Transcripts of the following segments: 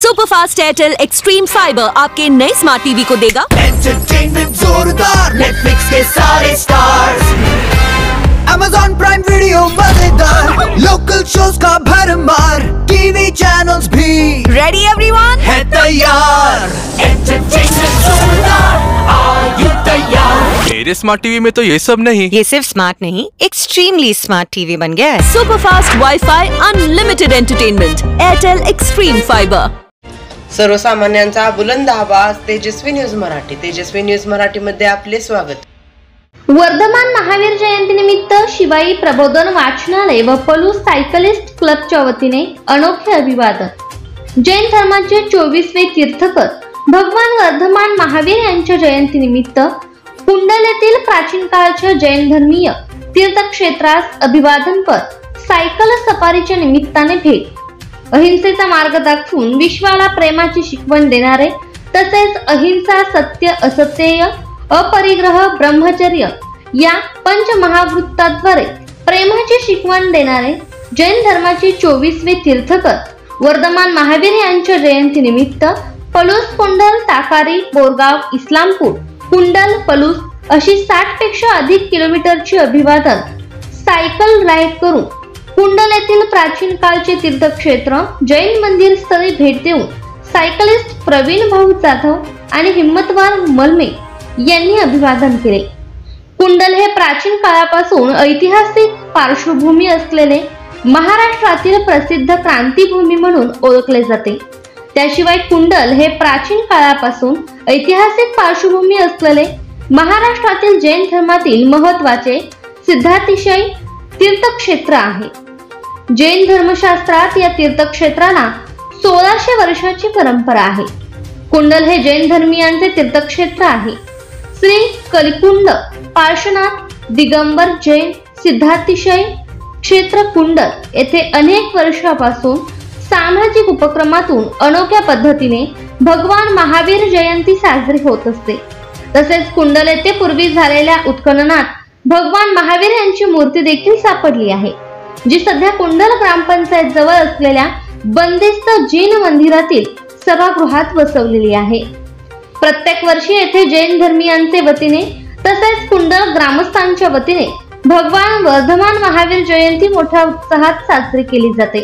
Superfast Airtel extreme fibre आपके नए smart TV को देगा एंटरटेनमेंट जोरदार, नेटफ्लिक्स के सारे स्टार्स, Amazon प्राइम वीडियो मजेदार, लोकल शोज का भरमार, टीवी चैनल्स भी रेडी एवरीवन है तैयार। एंटरटेनमेंट जोरदार, आर यू तैयार? मेरे स्मार्ट टीवी में तो ये सब नहीं। ये सिर्फ स्मार्ट नहीं, एक्सट्रीमली स्मार्ट टीवी बन गया है। Superfast wifi unlimited entertainment Airtel extreme fibre. सर्वसामान्यांचा बुलंद आवाज तेजस्वी न्यूज मराठी। तेजस्वी न्यूज मराठी मध्ये आपले स्वागत। वर्धमान महावीर जयंतीनिमित्त शिवाई प्रबोधन वाचनालय व पलूस सायकलिस्ट क्लबच्या वतीने अनोखे अभिवादन। जैन धर्माचे 24वे तीर्थकर भगवान वर्धमान महावीर यांच्या जयंतीनिमित्त कुंडल येथील प्राचीन काळच्या जैन धर्मीय तीर्थक्षेत्रास अभिवादनपर सायकल सफारीच्या निमित्ताने भेट। अहिंसेचा मार्ग दाखवून विश्वाला प्रेमाची शिकवण देणारे तसेच अहिंसा, सत्य, असत्यय, अपरिग्रह, ब्रह्मचर्य या पंचमहावृत्ताद्वारे प्रेमाची शिकवण देणारे जैन धर्माचे 24वे तीर्थकर वर्धमान महावीर यांच्या जयंतीनिमित्त पलूस, कुंडल, ताकारी, बोरगाव, इस्लामपूर, कुंडल, पलूस अशी 60 पेक्षा अधिक किलोमीटरची अभिवादन सायकल राईड करून कुंडल येथील प्राचीन काळचे तीर्थक्षेत्र जैन मंदिर स्थळी भेट देऊन सायकलिस्ट प्रवीण भाऊ जाधव आणि हिम्मतवार मलमे यांनी अभिवादन केले। कुंडल हे प्राचीन काळापासून ऐतिहासिक पार्श्वभूमी असलेले महाराष्ट्रातील प्रसिद्ध क्रांतीभूमी म्हणून ओळखले जाते। त्याशिवाय कुंडल हे प्राचीन काळापासून ऐतिहासिक पार्श्वभूमी असलेले महाराष्ट्रातील जैन धर्मातील महत्त्वाचे सिद्धातिशय तीर्थक्षेत्र आहे। जैन धर्मशास्त्रात या तीर्थक्षेत्राला 1600 वर्षाची परंपरा आहे। कुंडल हे जैन धर्मीयांचे तीर्थक्षेत्र आहे। श्री कलिकुंड, पार्श्वनाथ, दिगंबर जैन सिद्धातिशय क्षेत्र कुंडल येथे अनेक वर्षापासून सामाजिक उपक्रमातून अनोख्या पद्धतीने भगवान महावीर जयंती साजरी होत असते। तसेच कुंडल येथे पूर्वी झालेल्या उत्खननात भगवान महावीर यांची मूर्ती देखील सापडली आहे, जी सध्या कुंडल ग्रामपंचायत जवळ असलेल्या बंदिस्त जैन मंदिरातील सभागृहात बसवलेली आहे। प्रत्येक वर्षी येथे जैन धर्मीयांचे वतीने तसेच कुंडल ग्रामस्थांच्या वतीने भगवान वर्धमान महावीर जयंती मोठ्या उत्साहात साजरी केली जाते।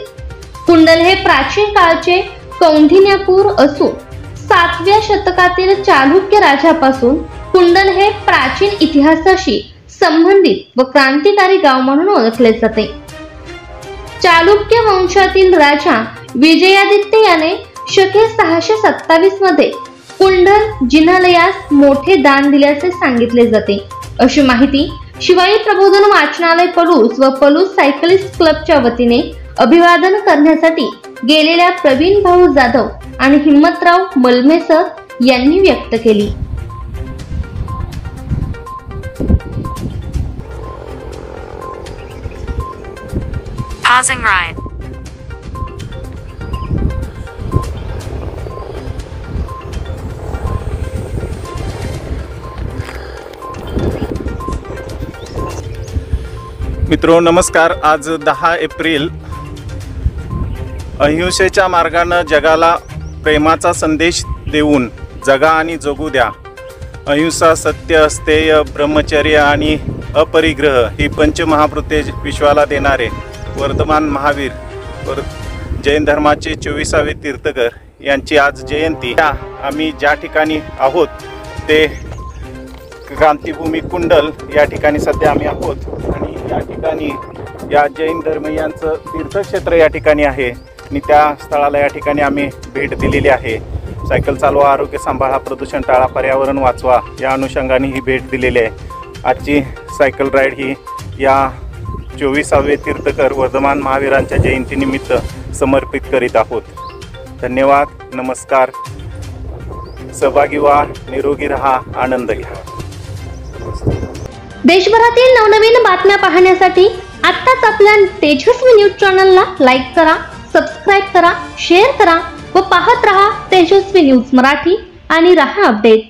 कुंडल हे प्राचीन काळचे कौंडिन्यपूर असून 7व्या शतकातील चालुक्य राजापासून कुंडल हे प्राचीन इतिहासाशी संबंधित व क्रांतिकारी गाव म्हणून ओळखले जाते। चालुक्य वंशातील राजा विजयादित्य याने शके 627 मध्ये कुंडल जिनालयास मोठे दान दिल्याचे सांगितले जाते, अशी माहिती शिवाई प्रबोधन वाचनालय पलूस व पलूस सायकलिस्ट क्लबच्या वतीने अभिवादन करण्यासाठी गेलेल्या प्रवीण भाऊ जाधव आणि हिम्मतराव मलमे सर यांनी व्यक्त केली। Pausing ride. मित्रो नमस्कार। आज 10 एप्रिल अहिंसेच्या मार्गाने जगाला प्रेमाचा संदेश देऊन जगा आणि जगू द्या। अहिंसा, सत्य, अस्तेय, ब्रह्मचर्य आणि अपरिग्रह ही पंचमहाभूते विश्वाला देणारे वर्धमान महावीर जैन धर्माचे 24वे तीर्थकर यांची आज जयंती। आम्ही ज्या ठिकाणी आहोत ते क्रांतीभूमी कुंडल या ठिकाणी सध्या आम्ही आहोत आणि या ठिकाणी या जैन धर्मीयांचं तीर्थक्षेत्र या ठिकाणी आहे आणि त्या स्थळाला या ठिकाणी आम्ही भेट दिलेली आहे। सायकल चालवा, आरोग्य सांभाळा, प्रदूषण टाळा, पर्यावरण वाचवा या अनुषंगाने ही भेट दिलेली आहे। आजची सायकल राईड ही या 24वे तीर्थकर वर्धमान महावीरांच्या जयंतीनिमित्त समर्पित करीत आहोत। धन्यवाद, नमस्कार, सहभागी व्हा, निरोगी रहा, आनंद घ्या। देशभरातील नवनवीन बातम्या पाहण्यासाठी आत्ताच आपल्या तेजस्वी न्यूज चॅनलला लाईक करा, सबस्क्राईब करा, शेअर करा व पाहत रहा तेजस्वी न्यूज मराठी आणि रहा अपडेट।